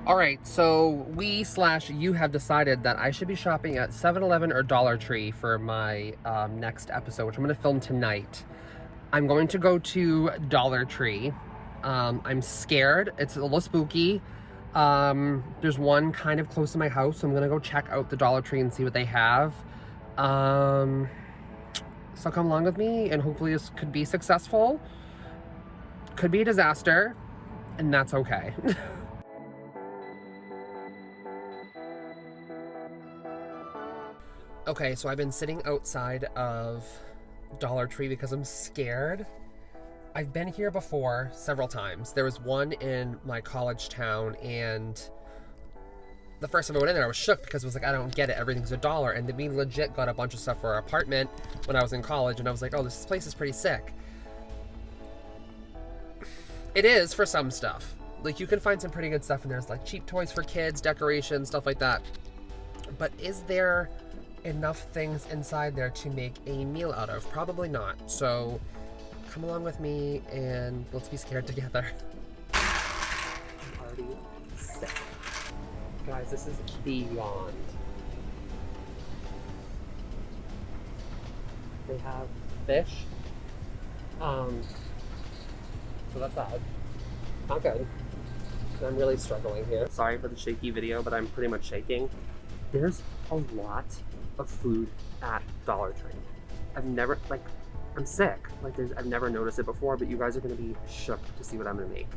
All right, so you have decided that I should be shopping at 7-Eleven or Dollar Tree for my next episode, which I'm going to film tonight. I'm going to go to Dollar Tree. I'm scared. It's a little spooky. There's one kind of close to my house, so I'm going to go check out the Dollar Tree and see what they have. So come along with me, and hopefully this could be successful. Could be a disaster, and that's okay. Okay, so I've been sitting outside of Dollar Tree because I'm scared. I've been here before several times. There was one in my college town, and the first time I went in there, I was shook because it was like, I don't get it. Everything's $1. And then we legit got a bunch of stuff for our apartment when I was in college, and I was like, oh, this place is pretty sick. It is for some stuff. Like, you can find some pretty good stuff in there. It's like cheap toys for kids, decorations, stuff like that. But is there enough things inside there to make a meal out of? Probably not. So come along with me and let's be scared together. I'm already sick. Guys, this is beyond. They have fish. So that's that. Not good. I'm really struggling here. Sorry for the shaky video, but I'm pretty much shaking. There's a lot of food at Dollar Tree. I've never, I'm sick. I've never noticed it before, but you guys are gonna be shook to see what I'm gonna make.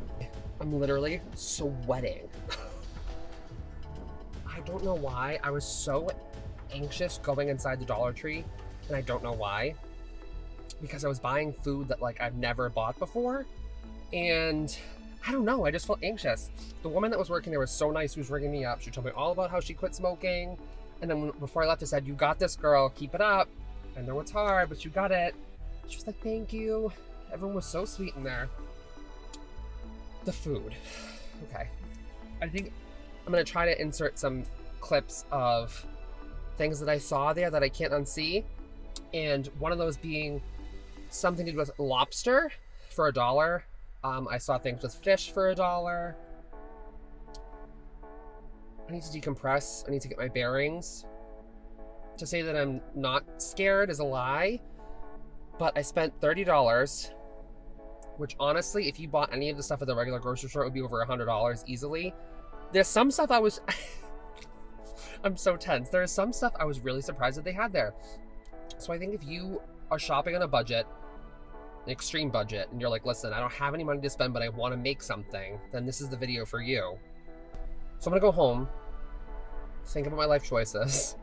I'm literally sweating. I don't know why. I was so anxious going inside the Dollar Tree, and I don't know why. Because I was buying food that I've never bought before, and I don't know, I just felt anxious. The woman that was working there was so nice. She was ringing me up. She told me all about how she quit smoking. And then before I left, I said, you got this, girl. Keep it up. I know it's hard, but you got it. She was like, thank you. Everyone was so sweet in there. The food. Okay. I think I'm going to try to insert some clips of things that I saw there that I can't unsee. And one of those being something to do with lobster for $1. I saw things with fish for $1. I need to decompress. I need to get my bearings. To say that I'm not scared is a lie, but I spent $30, which honestly, if you bought any of the stuff at the regular grocery store, it would be over $100 easily. There's some stuff I was... I'm so tense. There's some stuff I was really surprised that they had there. So I think if you are shopping on a budget, an extreme budget, and you're like, listen, I don't have any money to spend, but I want to make something, then this is the video for you. So I'm gonna go home, think about my life choices,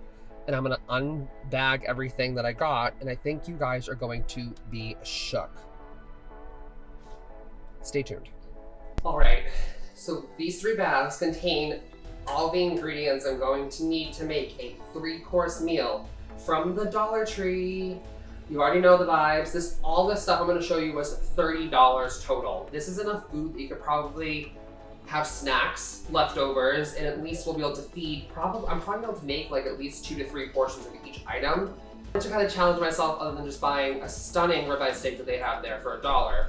and I'm gonna unbag everything that I got, and I think you guys are going to be shook. Stay tuned. All right, so these 3 bags contain all the ingredients I'm going to need to make a 3-course meal from the Dollar Tree. You already know the vibes. All this stuff I'm gonna show you was $30 total. This is enough food that you could probably have snacks, leftovers, and at least we'll be able to feed I'm probably able to make at least 2 to 3 portions of each item. I wanted to kind of challenge myself other than just buying a stunning ribeye steak that they have there for $1.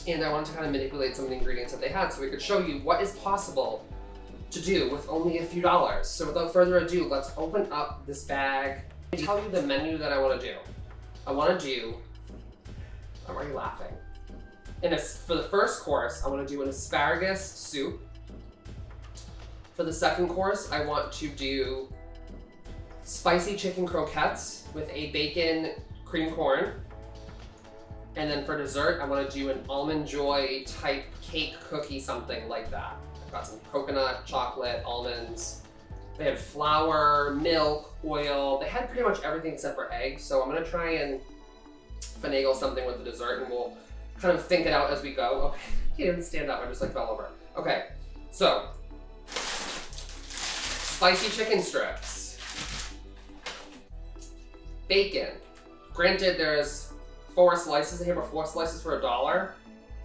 And I wanted to kind of manipulate some of the ingredients that they had so we could show you what is possible to do with only a few dollars. So without further ado, let's open up this bag and tell you the menu that I want to do. I'm already laughing. For the first course, I want to do an asparagus soup. For the second course, I want to do spicy chicken croquettes with a bacon cream corn. And then for dessert, I want to do an almond joy type cake cookie, something like that. I've got some coconut, chocolate, almonds. They had flour, milk, oil. They had pretty much everything except for eggs. So I'm gonna try and finagle something with the dessert, and we'll kind of think it out as we go. Okay, I can't even stand up. I just fell over. Okay, so spicy chicken strips, bacon. Granted, there's 4 slices here, but 4 slices for $1.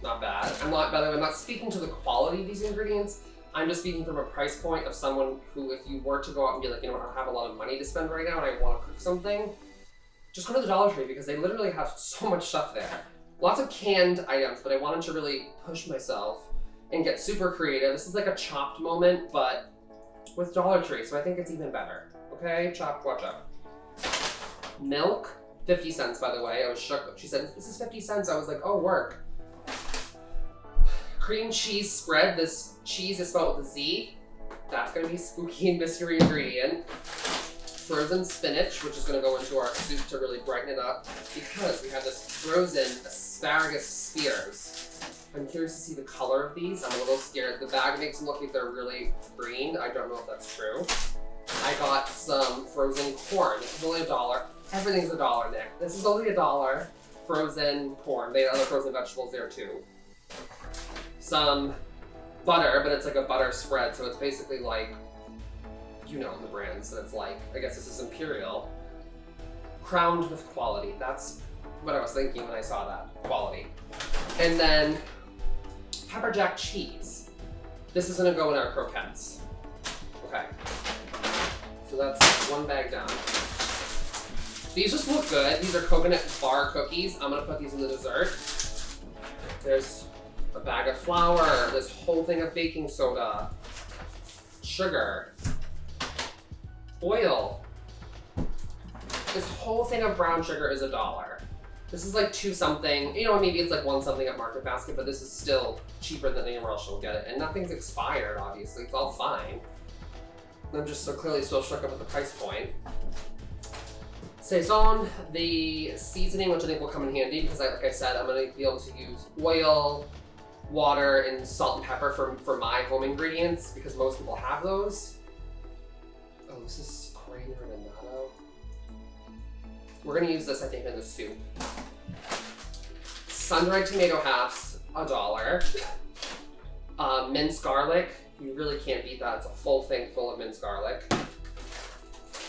Not bad. By the way, I'm not speaking to the quality of these ingredients. I'm just speaking from a price point of someone who, if you were to go out and be like, you know what, I don't have a lot of money to spend right now and I want to cook something, just go to the Dollar Tree because they literally have so much stuff there. Lots of canned items, but I wanted to really push myself and get super creative. This is like a Chopped moment, but with Dollar Tree, so I think it's even better. Okay, Chopped, watch out. Milk, 50 cents, by the way. I was shook. She said, this is 50 cents. I was like, oh, work. Cream cheese spread. This cheese is spelled with a Z. That's gonna be spooky and mystery ingredient. Frozen spinach, which is gonna go into our soup to really brighten it up, because we have this frozen asparagus spears. I'm curious to see the color of these. I'm a little scared. The bag makes them look like they're really green. I don't know if that's true. I got some frozen corn. This is only $1. Everything's $1, Nick. This is only $1. Frozen corn. They have other frozen vegetables there too. Some butter, but it's like a butter spread, so it's basically like, you know the brands that it's like. I guess this is Imperial. Crowned with quality. That's what I was thinking when I saw that. Quality. And then pepper jack cheese. This is gonna go in our croquettes. Okay. So that's one bag down. These just look good. These are coconut bar cookies. I'm gonna put these in the dessert. There's a bag of flour, this whole thing of baking soda, sugar, oil. This whole thing of brown sugar is $1. This is like 2 something. You know, maybe it's like 1 something at Market Basket, but this is still cheaper than anywhere else you'll get it. And nothing's expired, obviously. It's all fine. I'm just so clearly still shook up with the price point. Saison, the seasoning, which I think will come in handy because, like I said, I'm going to be able to use oil, water, and salt and pepper for my home ingredients because most people have those. Oh, this is Korean renado. We're going to use this, I think, in the soup. Sun-dried tomato halves, $1. Minced garlic. You really can't beat that. It's a full thing full of minced garlic.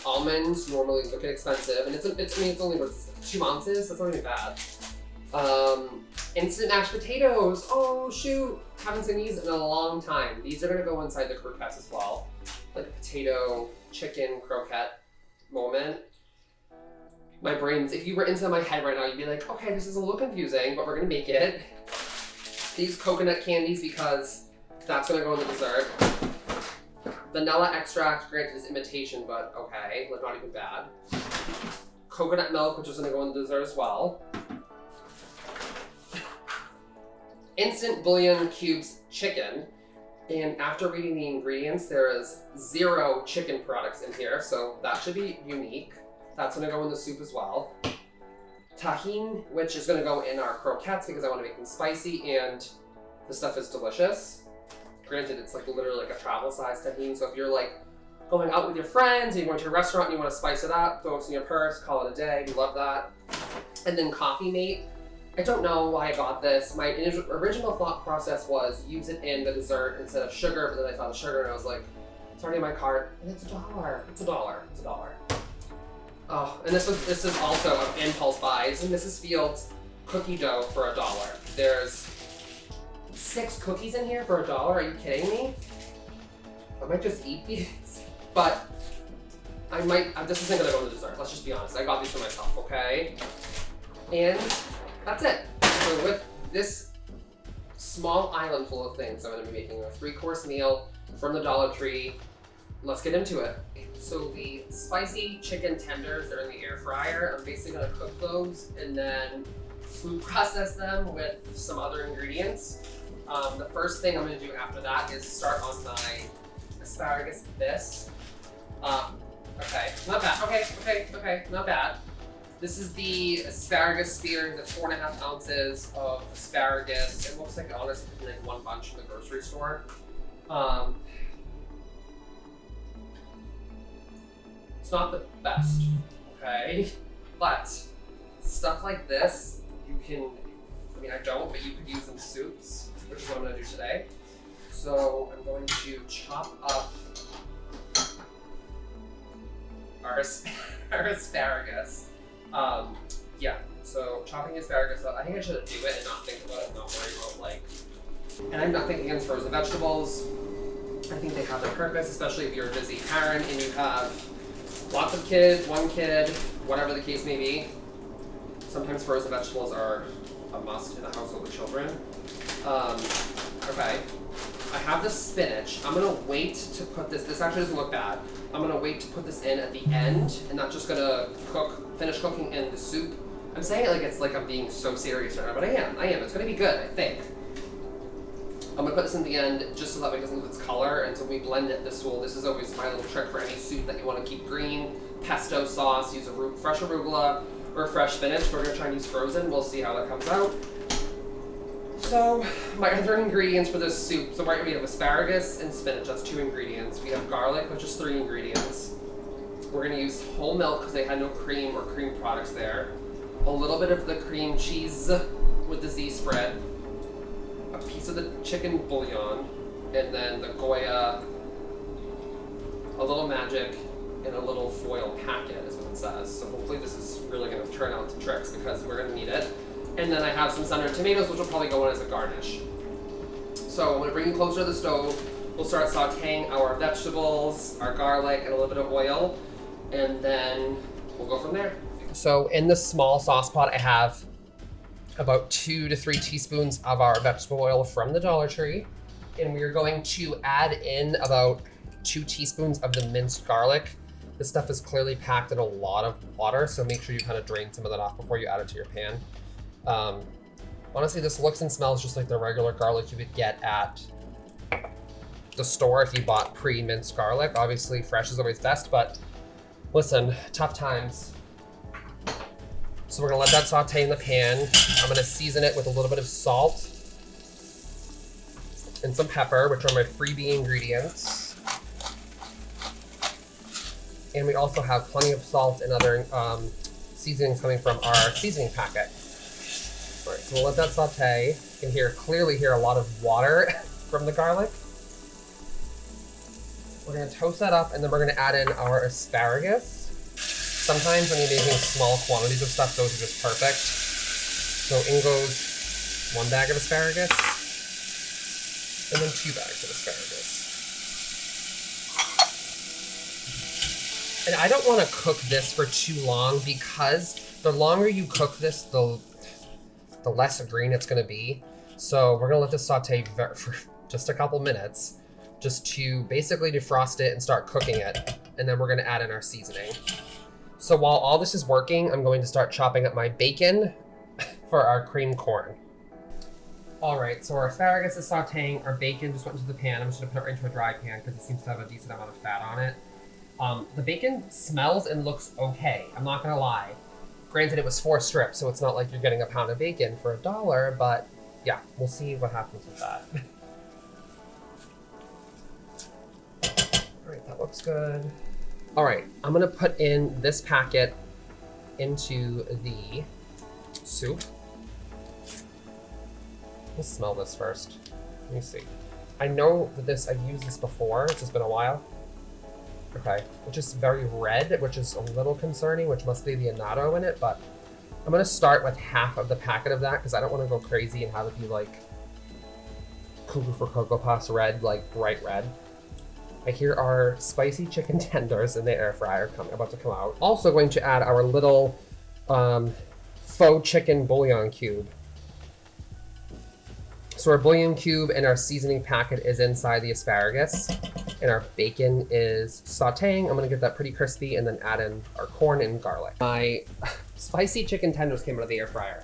Almonds normally look expensive, and it's only 2 ounces. That's not even bad. Instant mashed potatoes. Oh shoot, haven't seen these in a long time. These are gonna go inside the croquettes as well, like potato, chicken, croquette moment. My brain's, if you were inside my head right now, you'd be like, okay, this is a little confusing, but we're gonna make it. These coconut candies because that's gonna go in the dessert. Vanilla extract, granted is imitation, but okay, like not even bad. Coconut milk, which is gonna go in the dessert as well. Instant bouillon cubes chicken. And after reading the ingredients, there is 0 chicken products in here, so that should be unique. That's gonna go in the soup as well. Tahine, which is gonna go in our croquettes because I wanna make them spicy, and the stuff is delicious. Granted, it's like literally like a travel size tahine, so if you're like going out with your friends, and you're going to a restaurant and you want to spice it up, throw it in your purse, call it a day, we love that. And then Coffee Mate. I don't know why I got this. My original thought process was use it in the dessert instead of sugar, but then I thought of sugar and I was like, it's already in my cart, and it's $1. It's $1. It's $1. Oh, and this is also an impulse buys, and Mrs. Fields cookie dough for $1. There's 6 cookies in here for $1. Are you kidding me? I might just eat these, but I might. This isn't gonna go in the dessert. Let's just be honest. I got these for myself, okay? And that's it. So with this small island full of things, I'm gonna be making a 3-course meal from the Dollar Tree. Let's get into it. So the spicy chicken tenders that are in the air fryer, I'm basically gonna cook those and then food process them with some other ingredients. The first thing I'm gonna do after that is start on my asparagus bisque. Okay, not bad. Okay, not bad. This is the asparagus spear. That's 4.5 ounces of asparagus. It looks like honestly could be like 1 bunch in the grocery store. It's not the best, okay? But stuff like this, you can, I mean I don't, but you could use in soups, which is what I'm gonna do today. So I'm going to chop up our asparagus. Yeah, so chopping asparagus up. I think I should do it and not think about it and not worry about like, and I'm not thinking against frozen vegetables. I think they have their purpose, especially if you're a busy parent and you have lots of kids, 1 kid, whatever the case may be. Sometimes frozen vegetables are a must in a household with children. Okay, I have the spinach. I'm gonna wait to put this actually doesn't look bad. I'm gonna wait to put this in at the end, and not just gonna finish cooking in the soup. I'm saying it like it's like I'm being so serious right now, but I am. It's gonna be good, I think. I'm gonna put this in the end just so that way it doesn't lose its color, and so when we blend it, this is always my little trick for any soup that you wanna keep green. Pesto sauce, use fresh arugula or fresh spinach. We're gonna try and use frozen. We'll see how that comes out. So, my other ingredients for this soup, so right now we have asparagus and spinach, that's 2 ingredients. We have garlic, which is 3 ingredients. We're gonna use whole milk because they had no cream or cream products there. A little bit of the cream cheese with the Z spread. A piece of the chicken bouillon, and then the Goya, a little magic, and a little foil packet is what it says. So hopefully this is really gonna turn out to tricks because we're gonna need it. And then I have some sundered tomatoes, which will probably go in as a garnish. So I'm gonna bring you closer to the stove. We'll start sauteing our vegetables, our garlic, and a little bit of oil, and then we'll go from there. So in this small sauce pot, I have about 2 to 3 teaspoons of our vegetable oil from the Dollar Tree. And we are going to add in about 2 teaspoons of the minced garlic. This stuff is clearly packed in a lot of water, so make sure you kind of drain some of that off before you add it to your pan. Honestly, this looks and smells just like the regular garlic you would get at the store if you bought pre-minced garlic. Obviously, fresh is always best, but listen, tough times. So we're gonna let that saute in the pan. I'm gonna season it with a little bit of salt and some pepper, which are my freebie ingredients. And we also have plenty of salt and other seasonings coming from our seasoning packet. All right, so we'll let that saute. You can clearly hear a lot of water from the garlic. We're gonna toast that up, and then we're gonna add in our asparagus. Sometimes when you're making small quantities of stuff, those are just perfect. So in goes 1 bag of asparagus, and then 2 bags of asparagus. And I don't wanna cook this for too long because the longer you cook this, the less green it's gonna be. So we're gonna let this saute for just a couple minutes, just to basically defrost it and start cooking it. And then we're gonna add in our seasoning. So while all this is working, I'm going to start chopping up my bacon for our cream corn. All right, so our asparagus is sauteing, our bacon just went into the pan. I'm just gonna put it into a dry pan because it seems to have a decent amount of fat on it. The bacon smells and looks okay, I'm not gonna lie. Granted, it was 4 strips, so it's not like you're getting a pound of bacon for $1, but yeah, we'll see what happens with that. All right, that looks good. All right, I'm gonna put in this packet into the soup. Let's smell this first. Let me see. I know that I've used this before, it's just been a while. Okay, which is very red, which is a little concerning, which must be the annatto in it, but I'm gonna start with half of the packet of that because I don't wanna go crazy and have it be like Cuckoo for Cocoa Puffs red, like bright red. I hear our spicy chicken tenders in the air fryer about to come out. Also going to add our little faux chicken bouillon cube. So our bouillon cube and our seasoning packet is inside the asparagus, and our bacon is sauteing. I'm gonna get that pretty crispy and then add in our corn and garlic. My spicy chicken tenders came out of the air fryer,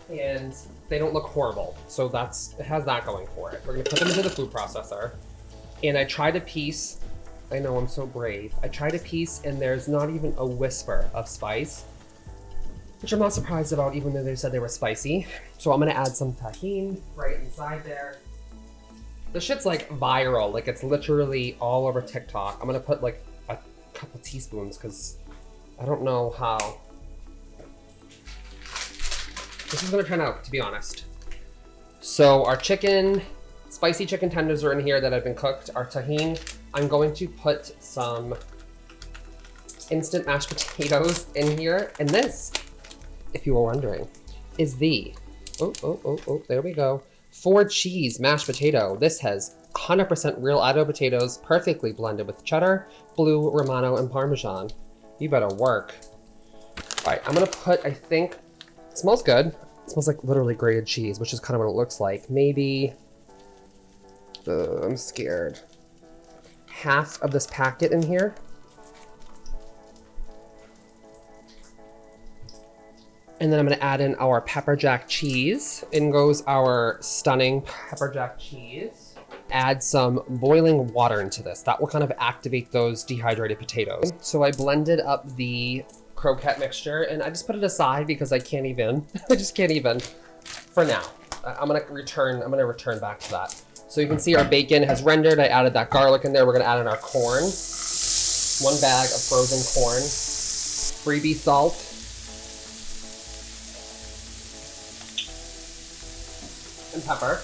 and they don't look horrible. So it has that going for it. We're gonna put them into the food processor. And I tried a piece, I know I'm so brave. I tried a piece and there's not even a whisper of spice, which I'm not surprised about even though they said they were spicy. So I'm gonna add some tahini right inside there. This shit's like viral, like it's literally all over TikTok. I'm gonna put like a couple teaspoons because I don't know how this is gonna turn out, to be honest. So our spicy chicken tenders are in here that have been cooked. Our tahini, I'm going to put some instant mashed potatoes in here. And this, if you were wondering, is there we go. 4 cheese mashed potato. This has 100% real Idaho potatoes, perfectly blended with cheddar, blue, Romano, and Parmesan. You better work. All right, I'm gonna put, I think, it smells good. It smells like literally grated cheese, which is kind of what it looks like. Maybe I'm scared. Half of this packet in here. And then I'm gonna add in our pepper jack cheese. In goes our stunning pepper jack cheese. Add some boiling water into this. That will kind of activate those dehydrated potatoes. So I blended up the croquette mixture and I just put it aside because I can't even, I just can't even for now. I'm gonna return back to that. So you can see our bacon has rendered. I added that garlic in there. We're gonna add in our corn. 1 bag of frozen corn. Freebie salt. And pepper.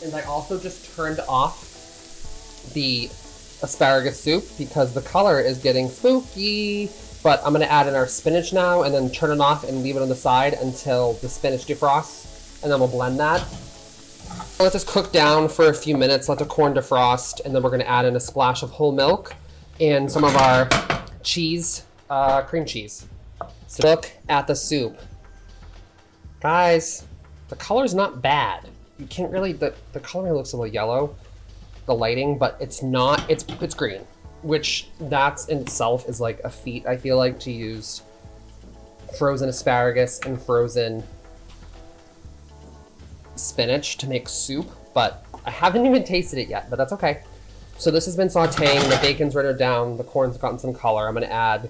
And I also just turned off the asparagus soup because the color is getting spooky. But I'm gonna add in our spinach now and then turn it off and leave it on the side until the spinach defrosts, and then we'll blend that. Let this cook down for a few minutes, let the corn defrost, and then we're gonna add in a splash of whole milk and some of our cheese, cream cheese. So look at the soup. Guys, the color's not bad. You can't really, the coloring looks a little yellow, the lighting, but it's not, it's green, which that's in itself is like a feat, I feel like, to use frozen asparagus and frozen spinach to make soup, but I haven't even tasted it yet, but that's okay. So this has been sauteing, the bacon's rendered down, the corn's gotten some color. I'm gonna add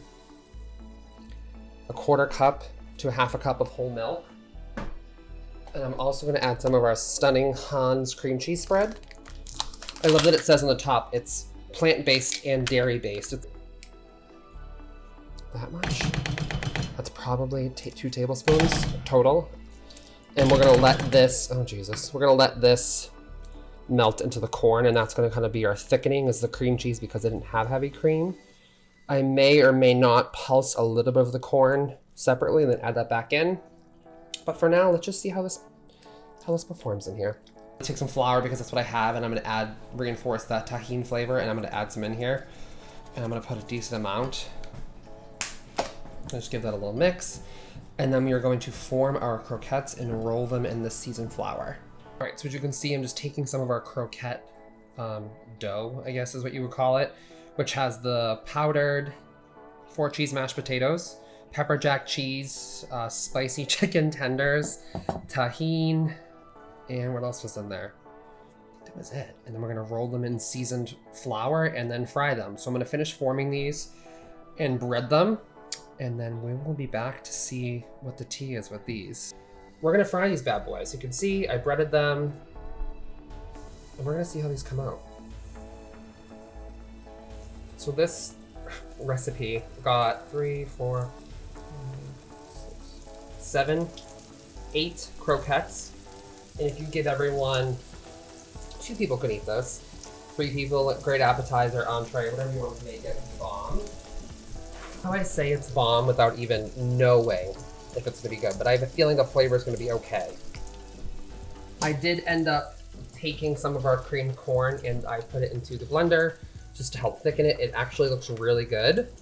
a 1/4 cup to a 1/2 cup of whole milk. And I'm also gonna add some of our stunning Hans cream cheese spread. I love that it says on the top, it's plant-based and dairy-based. That much? That's probably 2 tablespoons total. And we're gonna let this, oh Jesus, we're gonna let this melt into the corn, and that's gonna kind of be our thickening is the cream cheese because it didn't have heavy cream. I may or may not pulse a little bit of the corn separately and then add that back in. But for now, let's just see how this performs in here. Take some flour because that's what I have, and I'm gonna reinforce that tahini flavor, and I'm gonna add some in here. And I'm gonna put a decent amount. Just give that a little mix. And then we are going to form our croquettes and roll them in the seasoned flour. All right, so as you can see, I'm just taking some of our croquette dough, I guess is what you would call it, which has the powdered 4 cheese mashed potatoes, pepper jack cheese, spicy chicken tenders, tahini, and what else was in there? That was it. And then we're gonna roll them in seasoned flour and then fry them. So I'm gonna finish forming these and bread them, and then we will be back to see what the tea is with these. We're gonna fry these bad boys. You can see I breaded them, and we're gonna see how these come out. So this recipe got 3, 4, 5, 6, 7, 8 croquettes. And if you give everyone, 2 people could eat this. 3 people, great appetizer, entree, whatever you want to make it, bomb. How I say it's bomb without even knowing if it's gonna be good, but I have a feeling the flavor is gonna be okay. I did end up taking some of our creamed corn and I put it into the blender just to help thicken it. It actually looks really good.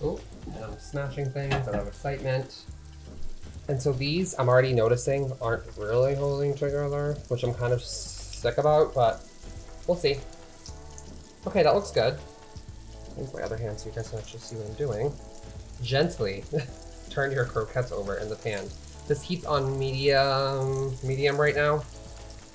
Oh, and I'm smashing things out of excitement. And so these, I'm already noticing, aren't really holding together, which I'm kind of sick about, but we'll see. Okay, that looks good. Use my other hand so you guys can actually see what I'm doing. Gently turn your croquettes over in the pan. This heat's on medium right now.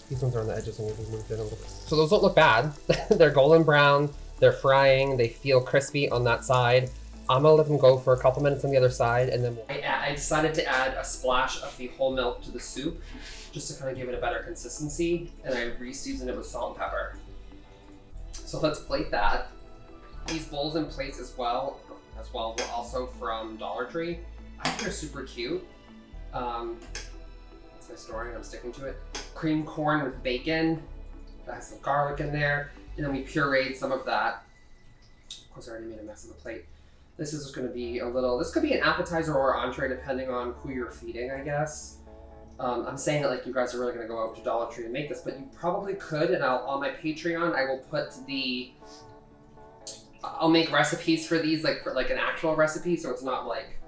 These ones are on the edges and we've moved in a little bit. So those don't look bad. They're golden brown, they're frying, they feel crispy on that side. I'm gonna let them go for a couple minutes on the other side, and then I decided to add a splash of the whole milk to the soup just to kind of give it a better consistency, and I re-seasoned it with salt and pepper. So let's plate that. These bowls and plates as well were also from Dollar Tree. I think they're super cute. That's my story and I'm sticking to it. Creamed corn with bacon. That has some garlic in there. And then we pureed some of that. Of course, I already made a mess of the plate. This is just gonna be this could be an appetizer or entree depending on who you're feeding, I guess. I'm saying it like you guys are really gonna go out to Dollar Tree and make this, but you probably could, and on my Patreon, I will put I'll make recipes for these, like an actual recipe, so it's not like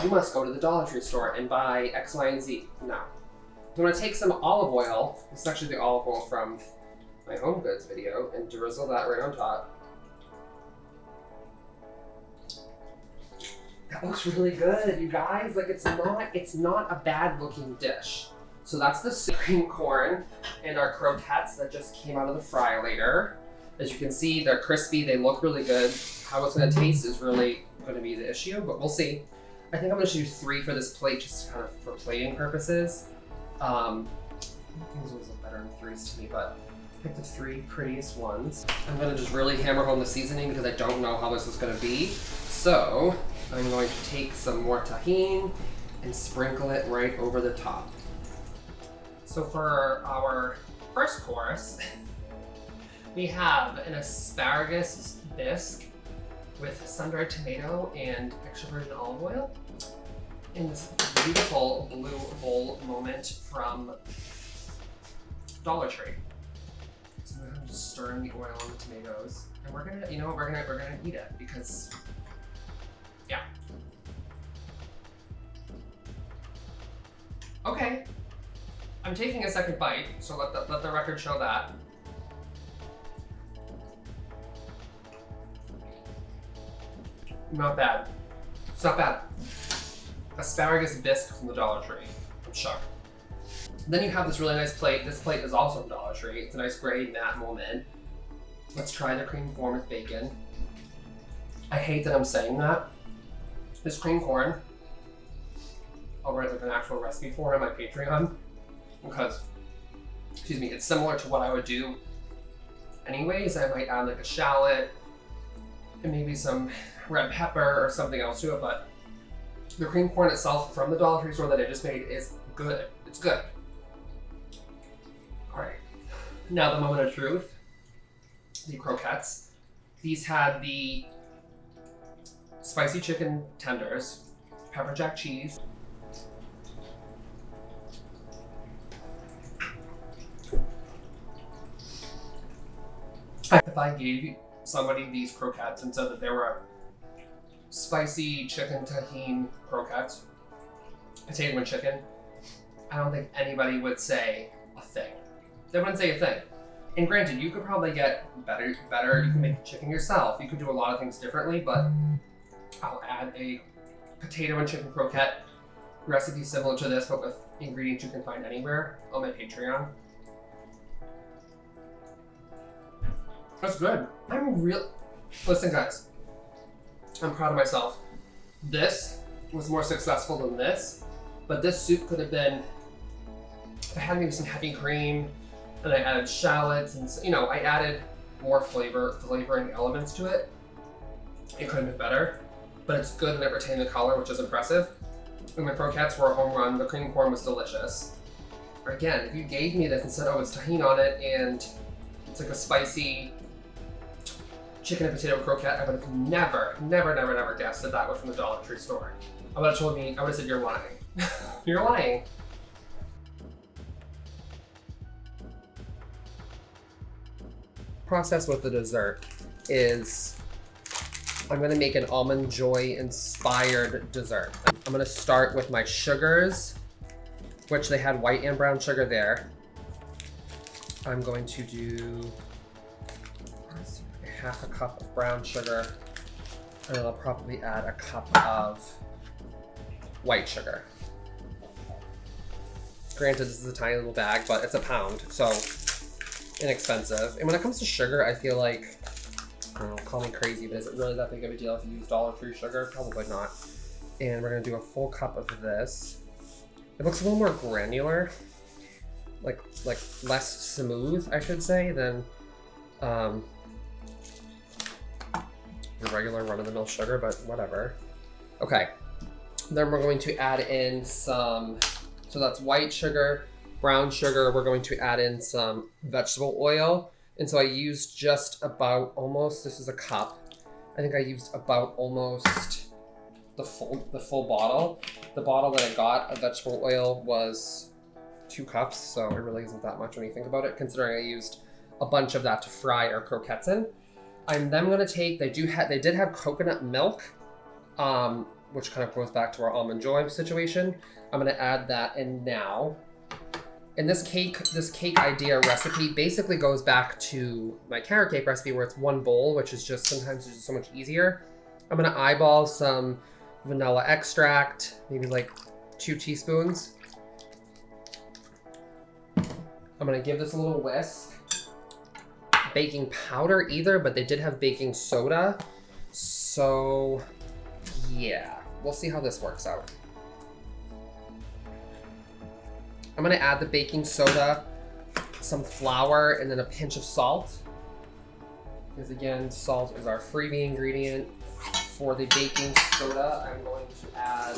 you must go to the Dollar Tree store and buy X, Y, and Z. No. I'm gonna take some olive oil. This is actually the olive oil from my Home Goods video, and drizzle that right on top. That looks really good, you guys. Like, it's not a bad looking dish. So that's the cream corn and our croquettes that just came out of the fryer. As you can see, they're crispy, they look really good. How it's gonna taste is really gonna be the issue, but we'll see. I think I'm gonna do 3 for this plate, just kind of for plating purposes. Things always look better in 3s to me, but pick the 3 prettiest ones. I'm gonna just really hammer home the seasoning because I don't know how this is gonna be. So I'm going to take some more tahini and sprinkle it right over the top. So for our first course, we have an asparagus bisque with sun-dried tomato and extra virgin olive oil in this beautiful blue bowl moment from Dollar Tree. So I'm just stirring the oil on the tomatoes, and we're gonna, you know what, we're gonna eat it because, yeah. Okay, I'm taking a second bite, so let the record show that. Not bad. It's not bad. Asparagus bisque from the Dollar Tree. I'm shocked. Then you have this really nice plate. This plate is also from Dollar Tree. It's a nice gray matte moment. Let's try the cream corn with bacon. I hate that I'm saying that. This cream corn, I'll write like an actual recipe for it on my Patreon because, excuse me, it's similar to what I would do anyways. I might add like a shallot and maybe some red pepper or something else to it, but the cream corn itself from the Dollar Tree store that I just made is good. It's good. All right, now the moment of truth, the croquettes. These had the spicy chicken tenders, pepper jack cheese, if I gave somebody these croquettes and said that they were spicy chicken tahini croquettes, potato and chicken, I don't think anybody would say a thing. They wouldn't say a thing. And granted, you could probably get better. You can make chicken yourself. You could do a lot of things differently, but I'll add a potato and chicken croquette recipe similar to this, but with ingredients you can find anywhere on my Patreon. That's good. Listen guys, I'm proud of myself. This was more successful than this, but this soup could have been, if I had maybe some heavy cream and I added shallots and, you know, I added more flavoring elements to it, it could have been better, but it's good and it retained the color, which is impressive. And the croquettes were a home run. The cream corn was delicious. Again, if you gave me this and said, oh, it's tahini on it and it's like a spicy chicken and potato croquette, I would have never guessed that that was from the Dollar Tree store. I would have said, you're lying. You're lying. Process with the dessert is I'm gonna make an Almond Joy inspired dessert. I'm gonna start with my sugars, which they had white and brown sugar there. I'm going to do half a cup of brown sugar, and then I'll probably add a cup of white sugar. Granted, this is a tiny little bag, but it's a pound, so inexpensive. And when it comes to sugar, I feel like, I don't know, call me crazy, but is it really that big of a deal if you use Dollar Tree sugar? Probably not. And we're gonna do a full cup of this. It looks a little more granular, like less smooth, I should say, than your regular run-of-the-mill sugar, but whatever. Okay, then we're going to add in some, so that's white sugar, brown sugar. We're going to add in some vegetable oil. And so I used just about almost, this is a cup. I think I used about almost the full bottle. The bottle that I got of vegetable oil was 2 cups, so it really isn't that much when you think about it, considering I used a bunch of that to fry our croquettes in. I'm then gonna take, they did have coconut milk, which kind of goes back to our almond joy situation. I'm gonna add that in now. And this cake idea recipe basically goes back to my carrot cake recipe where it's one bowl, which is just sometimes just so much easier. I'm gonna eyeball some vanilla extract, maybe like 2 teaspoons. I'm gonna give this a little whisk. Baking powder either, but they did have baking soda. So yeah, we'll see how this works out. I'm gonna add the baking soda, some flour, and then a pinch of salt. Because again, salt is our freebie ingredient. For the baking soda, I'm going to add,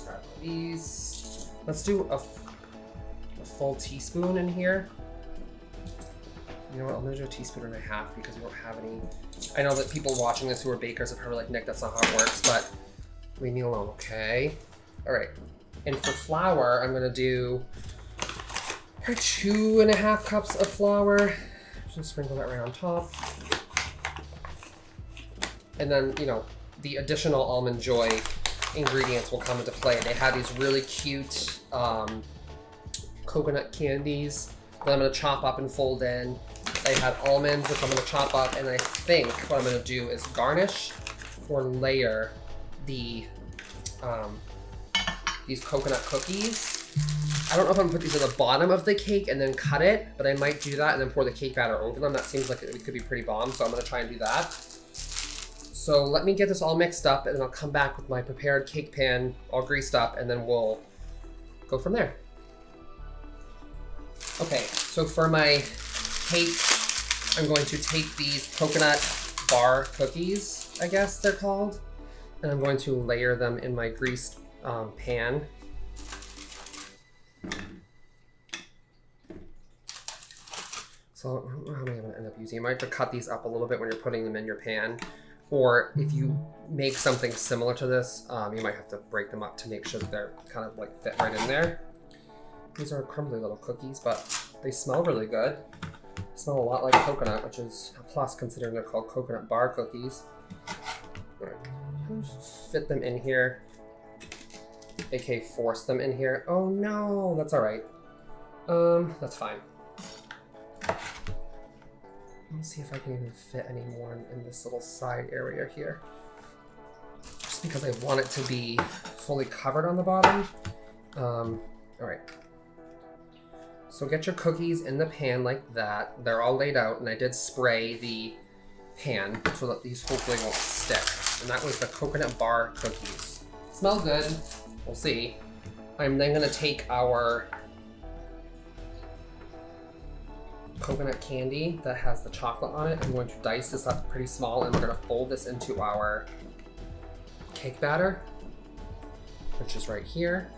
grab these. Let's do a full teaspoon in here. You know what, I'm gonna do a teaspoon and a half because we don't have any. I know that people watching this who are bakers are probably like, Nick, that's not how it works, but leave me alone, okay? All right, and for flour, I'm gonna do 2.5 cups of flour. Just sprinkle that right on top. And then, you know, the additional Almond Joy ingredients will come into play. They have these really cute coconut candies that I'm gonna chop up and fold in. I had almonds, which I'm gonna chop up, and I think what I'm gonna do is garnish or layer the these coconut cookies. I don't know if I'm gonna put these at the bottom of the cake and then cut it, but I might do that and then pour the cake batter over them. That seems like it could be pretty bomb, so I'm gonna try and do that. So let me get this all mixed up, and then I'll come back with my prepared cake pan all greased up, and then we'll go from there. Okay, so for my cake, I'm going to take these coconut bar cookies, I guess they're called, and I'm going to layer them in my greased pan. So I don't know how many I'm gonna end up using. You might have to cut these up a little bit when you're putting them in your pan, or if you make something similar to this, you might have to break them up to make sure that they're kind of like fit right in there. These are crumbly little cookies, but they smell really good. They smell a lot like coconut, which is a plus considering they're called coconut bar cookies. Fit them in here, aka force them in here. Oh no, that's all right. That's fine. Let me see if I can even fit any more in this little side area here. Just because I want it to be fully covered on the bottom. All right. So get your cookies in the pan like that. They're all laid out, and I did spray the pan so that these hopefully won't stick. And that was the coconut bar cookies. Smell good, we'll see. I'm then gonna take our coconut candy that has the chocolate on it. I'm going to dice this up pretty small, and we're gonna fold this into our cake batter, which is right here.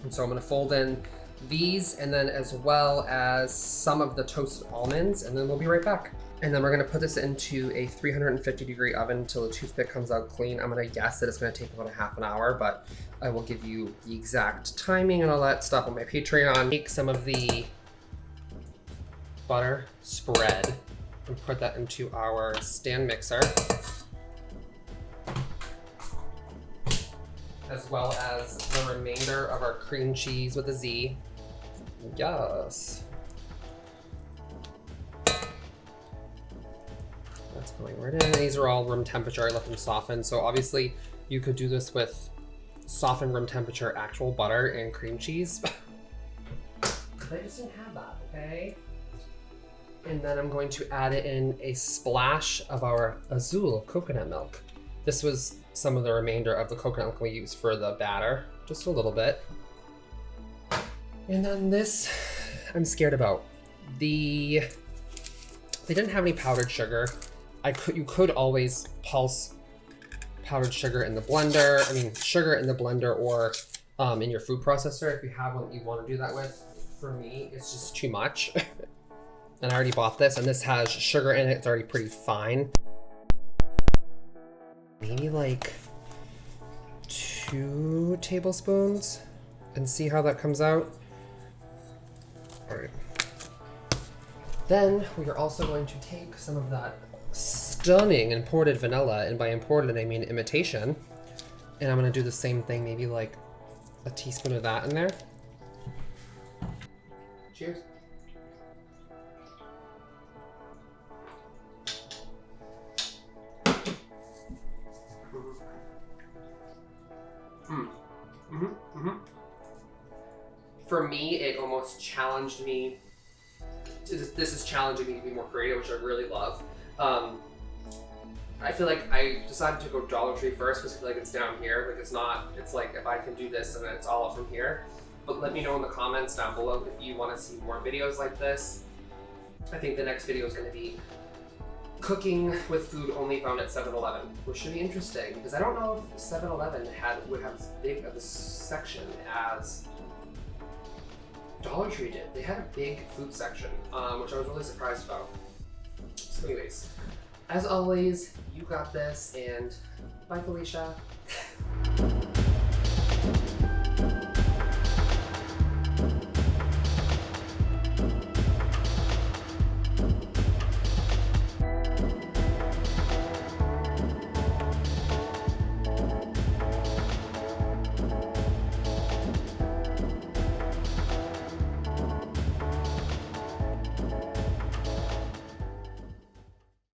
And so I'm gonna fold in these, and then as well as some of the toasted almonds, and then we'll be right back. And then we're gonna put this into a 350-degree oven until the toothpick comes out clean. I'm gonna guess that it's gonna take about a half an hour, but I will give you the exact timing and all that stuff on my Patreon. Take some of the butter spread and put that into our stand mixer, as well as the remainder of our cream cheese with a Z. Yes. That's going right in. These are all room temperature. I let them soften. So obviously you could do this with softened room temperature actual butter and cream cheese. I just didn't have that, okay? And then I'm going to add in a splash of our Azul coconut milk. This was some of the remainder of the coconut milk we used for the batter, just a little bit. And then this, I'm scared about. They didn't have any powdered sugar. You could always pulse powdered sugar in the blender. I mean, sugar in the blender or in your food processor if you have one that you want to do that with. For me, it's just too much. And I already bought this, and this has sugar in it. It's already pretty fine. Maybe like 2 tablespoons and see how that comes out. All right. Then we are also going to take some of that stunning imported vanilla, and by imported I mean imitation. And I'm gonna do the same thing, maybe like a teaspoon of that in there. Cheers. For me, it almost challenged me. This is challenging me to be more creative, which I really love. I feel like I decided to go Dollar Tree first because I feel like it's down here. Like it's not, it's like if I can do this and then it's all up from here. But let me know in the comments down below if you want to see more videos like this. I think the next video is going to be cooking with food only found at 7-Eleven, which should be interesting because I don't know if 7-Eleven would have as big of a section as Dollar Tree did. They had a big food section, which I was really surprised about. So anyways, as always, you got this, and bye Felicia.